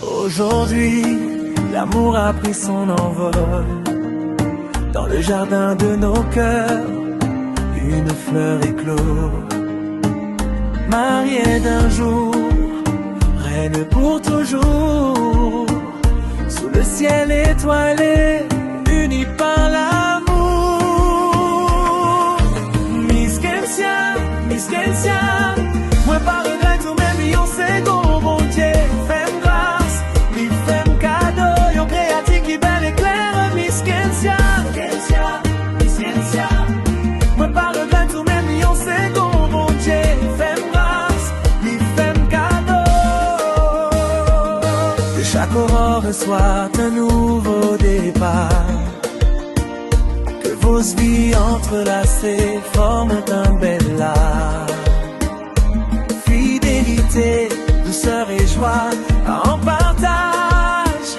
Aujourd'hui, l'amour a pris son envol. Dans le jardin de nos cœurs, une fleur éclot. Mariée d'un jour, reine pour toujours. Sous le ciel étoilé, unis par l'amour. Miss Kensia, moi pas regret tout même yon c'est ton bon Dieu. Fais-moi grâce, lui fais-moi cadeau. Yon créatif qui belle et claire. Miss Kensia, moi pas regret tout même yon c'est ton bon Dieu. Fais-moi grâce, lui fais-moi cadeau. Que chaque aurore soit un nouveau départ. Que vos vies entrelacées forment un bel art. Fidélité, douceur et joie en partage.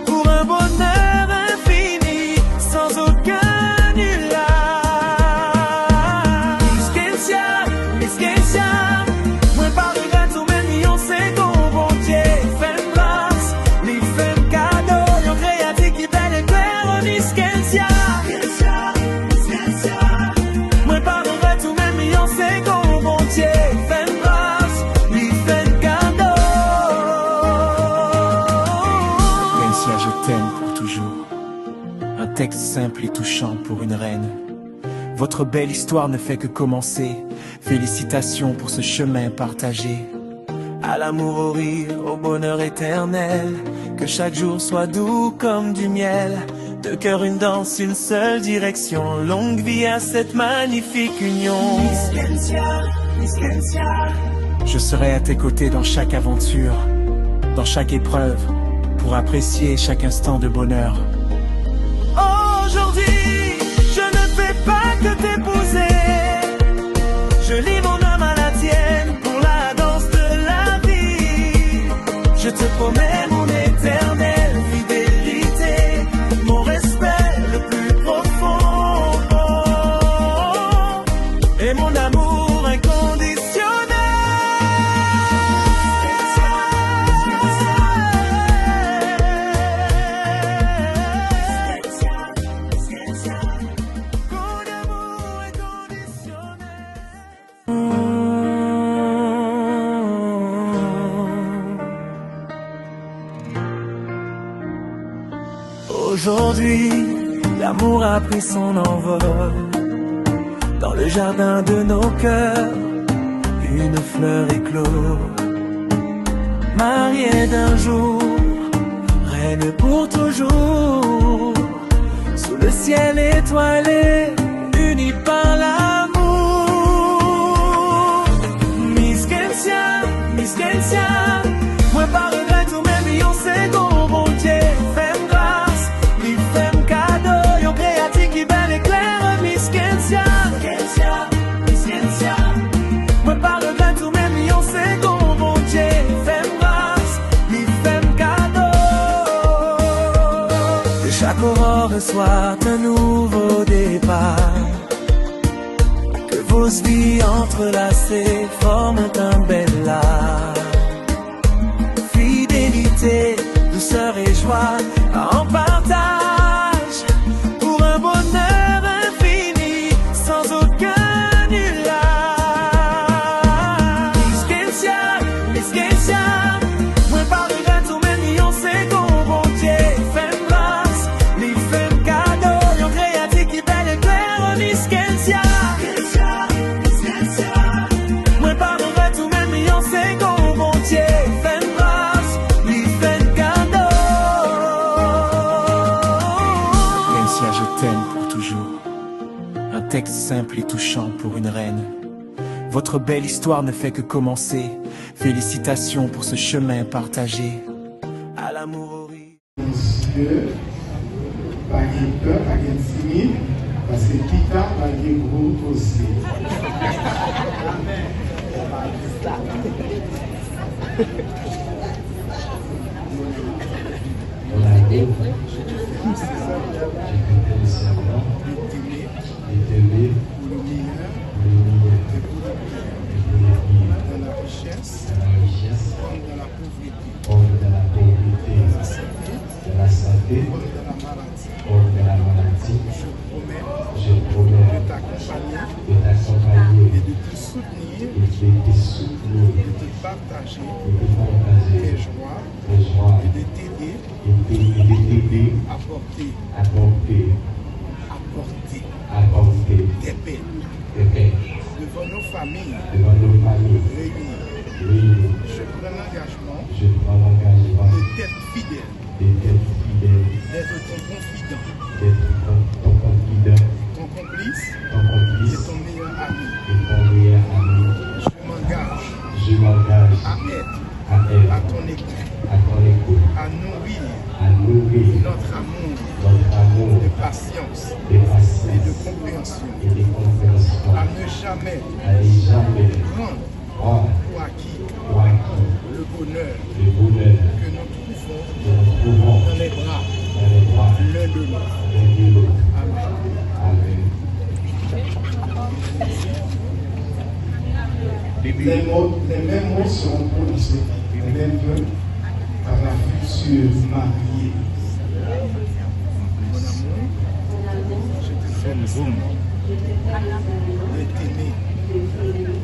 Pour un bonheur infini, sans aucun nuage. Miss Kensia, moi pas regret tout même yon c'est ton bon Dieu. Fais-moi grâce, lui fais-moi cadeau. Yon créatif qui belle et claire. Miss Kensia, moi pas regret tout même yon c'est ton bon Dieu. Fais-moi grâce, lui fais-moi cadeau. Kensia, je t'aime pour toujours. Un texte simple et touchant pour une reine. Votre belle histoire ne fait que commencer. Félicitations pour ce chemin partagé. À l'amour, au rire, au bonheur éternel. Que chaque jour soit doux comme du miel. Deux cœurs, une danse, une seule direction. Longue vie à cette magnifique union. Miss Kensia, je serai à tes côtés dans chaque aventure, dans chaque épreuve, pour apprécier chaque instant de bonheur. Aujourd'hui, je ne fais pas que t'épouser. Je lie mon âme à la tienne pour la danse de la vie. Je te promets mon éternelle fidélité, mon respect le plus profond et mon amour inconditionnel. Aujourd'hui, l'amour a pris son envol. Dans le jardin de nos cœurs, une fleur éclot. Mariée d'un jour, reine pour toujours. Sous le ciel étoilé, unis par l'amour. Miss Kensia, moi pas regret tout même yon c'est ton bon Dieu. Fais-moi grâce, lui fais-moi cadeau. Yon créatif qui belle et claire. Miss Kensia, moi pas regret tout même yon c'est ton bon Dieu. Fais-moi grâce, lui fais-moi cadeau. Que chaque aurore soit un nouveau départ. Que vos vies entrelacées forment un bel art. Fidélité, douceur et joie en partage. Pour un bonheur infini, sans aucun nuage. Miss Kensia, moi pas regret tout même yon c'est ton bon Dieu. Fais-moi grâce, lui fais-moi cadeau. Yon créatif qui belle et claire. Miss Kensia, moi pas regret tout même yon c'est ton bon Dieu. Fais-moi grâce, lui fais-moi cadeau. Kensia, je t'aime pour toujours. Un texte simple et touchant pour une reine. Votre belle histoire ne fait que commencer. Félicitations pour ce chemin partagé. À l'amour, au rire. Monsieur, pas de peur, pas de timide, parce que Kita va de groupe aussi. Richesse, comme de la pauvreté. partager tes joies et de t'aider à porter tes peines devant nos familles réunies. Je prends l'engagement d'être fidèle, d'être ton confident, ton complice et ton meilleur ami. Je m'engage à être à ton écoute, à nourrir notre amour de patience et de compréhension, à ne jamais prendre pour acquis le bonheur que nous trouvons dans les bras l'un de l'autre. Amen. Les mêmes mots seront prononcés, les mêmes vœux par la future mariée. Mon amour, je te fais de t'aimer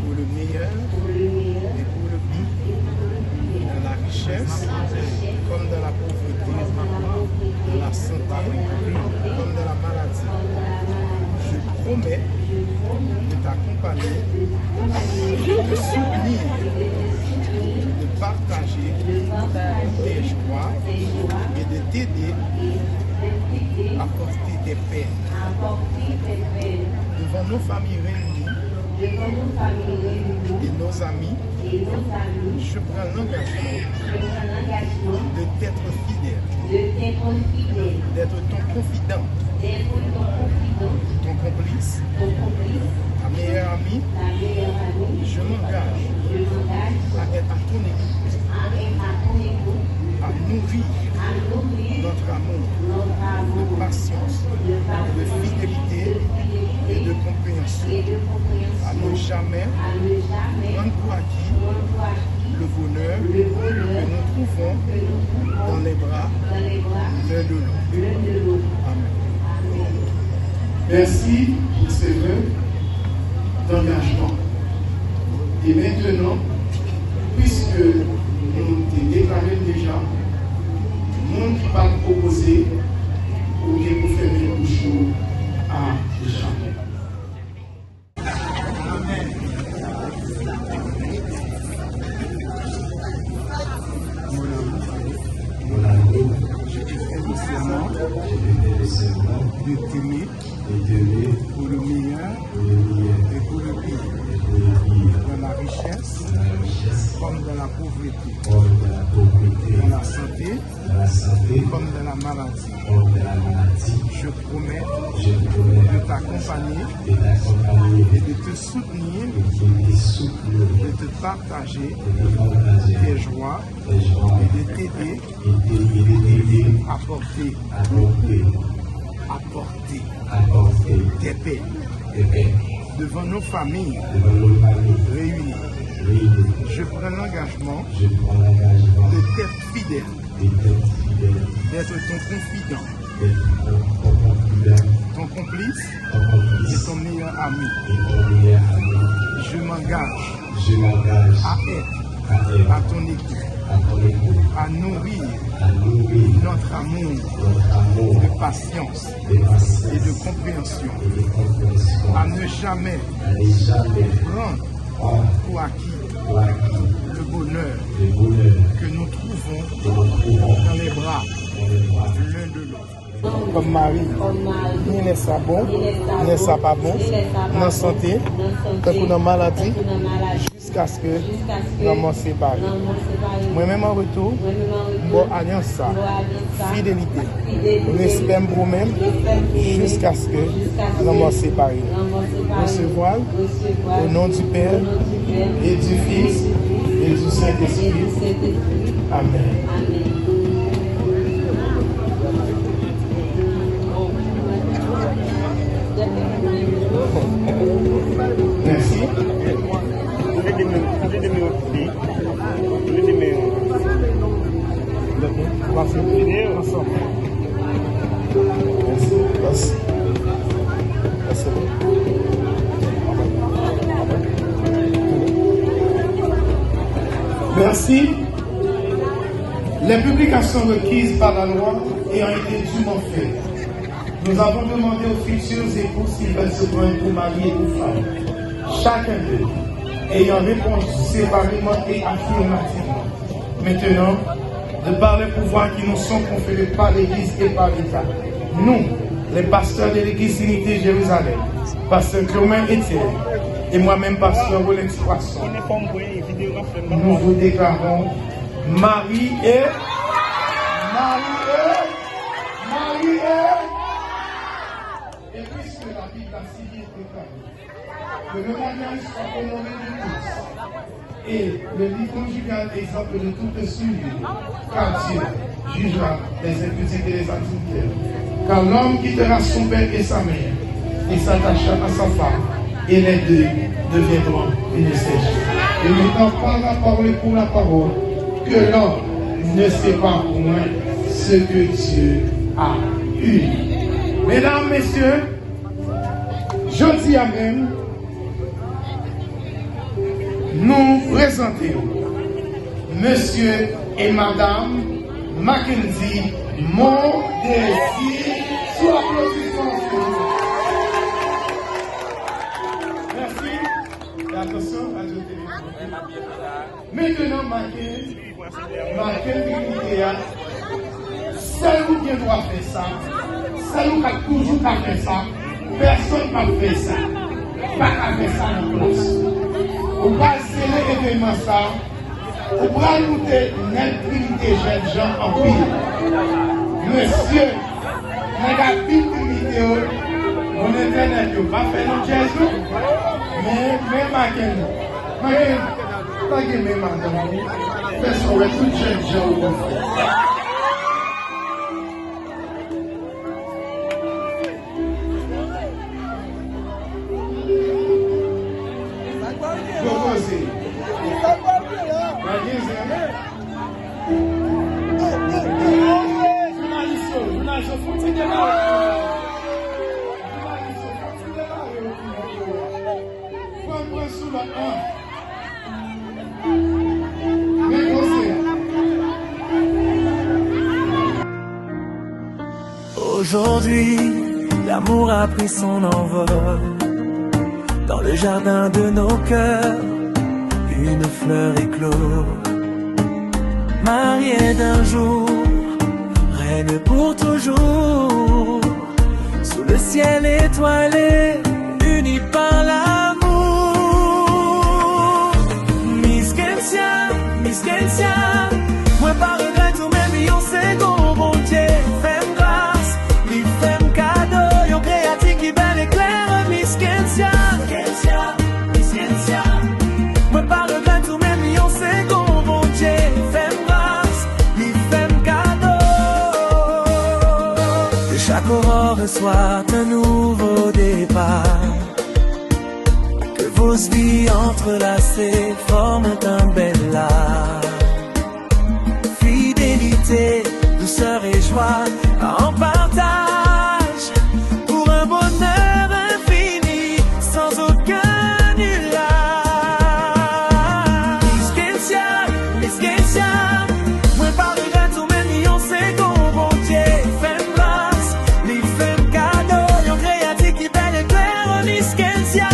pour le meilleur et pour le pire, dans la richesse comme dans la pauvreté, dans la santé comme dans la maladie. Je promets de t'accompagner, de te soutenir, de partager tes joies et de t'aider à porter tes peines. Devant nos familles réunies et nos amis, je prends l'engagement de t'être fidèle, d'être ton confident, ton complice, ta meilleure amie. Je m'engage à être à ton écoute, à nourrir notre amour de patience, de fidélité et de compréhension, à ne jamais prendre pour acquis le bonheur que nous trouvons dans les bras l'un de l'autre. Amen. Merci pour ces vœux d'engagement. Et maintenant, puisque nous t'ai déclaré déjà, le monde qui va proposer ou bien pour faire une bouche à chacun. De t'aimer pour le meilleur et pour le pire, dans la richesse comme dans la pauvreté, dans la santé comme dans la maladie. Je promets de t'accompagner et de te soutenir, de te partager tes joies et de t'aider à porter tes peines devant nos familles réunies. Je prends l'engagement de t'être fidèle, d'être ton confident, ton complice et ton meilleur ami. Je m'engage à être à ton écoute, à nourrir notre amour de patience et de compréhension, à ne jamais prendre pour acquis le bonheur que nous trouvons dans les bras l'un de l'autre. Comme Marie, ni n'est ça bon, ni n'est ça pas bon, dans la santé, tant que dans la maladie, jusqu'à ce que nous nous séparions. Moi-même en retour, bon alliance ça, fidélité, respect pour nous-mêmes, jusqu'à ce que nous nous séparions. Recevoir au nom du Père et du Fils et du Saint-Esprit. Amen. Merci. On va faire une vidéo ensemble. Merci. Merci. Merci. Merci. Les publications requises par la loi ayant été dûment faites, nous avons demandé aux futurs époux s'ils veulent se prendre pour mari et pour femme. Chacun d'eux ayant répondu séparément et affirmativement. Maintenant, de par les pouvoirs qui nous sont conférés par l'Église et par l'État, nous, les pasteurs de l'Église Unité Jérusalem, pasteur Clément Etienne et moi-même pasteur Rolex Poisson, nous vous déclarons Marie et puisque la Bible a si bien déclaré que le mariage soit honoré de tous et le lit conjugal exemple de toute suivi, car Dieu jugera les impudiques et les adultères. Car l'homme quittera son père et sa mère et s'attachera à sa femme, et les deux deviendront une seule chair. Et maintenant, par la parole pour la parole, que l'homme ne sépare point ce que Dieu a uni. Mesdames, messieurs, je dis à même, nous présentons Monsieur et Madame Mackenzie Mondesi sous l'applaudissement. Merci. Et attention, ajoutez. Maintenant, Mackenzie, seul vous qui doit faire ça, seul vous qui toujours fait ça, personne n'a fait ça. Pas qu'à faire ça en place. On va sceller événement ça, on va nous l'impunité jeunes gens en pile. Monsieur, négatif limité, on internet, on va faire nos gestes, mais Mackenzie, pas que même madame, mais ça va tout jeunes gens au confort. Aujourd'hui, l'amour a pris son envol. Dans le jardin de nos cœurs, une fleur éclot. Mariée d'un jour, reine pour toujours. Sous le ciel étoilé, unis par l'amour. Miss Kensia, moi pas regret tout mes millions c'est bon, bon Dieu. Femme grâce, lui femme cadeau, yon créatif qui belle et claire. Miss Kensia, moi pas regret tout mes millions c'est bon, bon Dieu. Femme grâce, lui femme cadeau. Que chaque aurore soit un nouveau départ. Que vos vies entrelacées forment un bel art. Fidélité, douceur et joie en partage. Pour un bonheur infini, sans aucun nuage. Miss Kensia, moi pas regret tous mes millions c'est qu'on bon Dieu. Femme grâce, les femmes cadeaux, yon créatif qui belle et claire. Miss Kensia,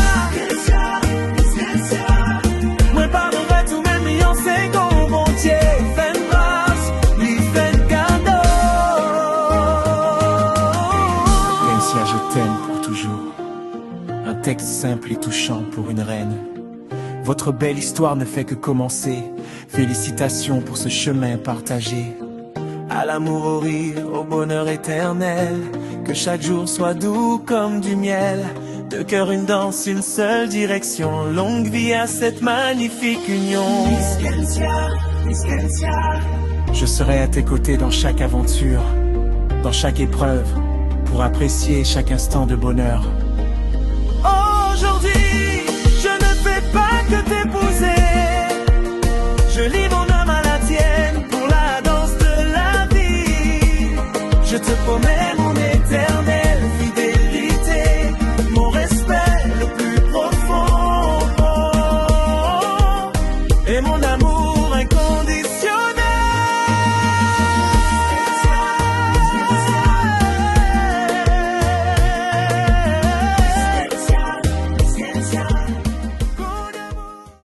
moi pas regret tous mes millions c'est qu'on bon Dieu. Femme grâce, les femmes cadeaux. Kensia, je t'aime pour toujours. Un texte simple et touchant pour une reine. Votre belle histoire ne fait que commencer. Félicitations pour ce chemin partagé. À l'amour, au rire, au bonheur éternel. Que chaque jour soit doux comme du miel. Deux cœurs, une danse, une seule direction. Longue vie à cette magnifique union. Miss Kensia. Je serai à tes côtés dans chaque aventure, dans chaque épreuve, pour apprécier chaque instant de bonheur.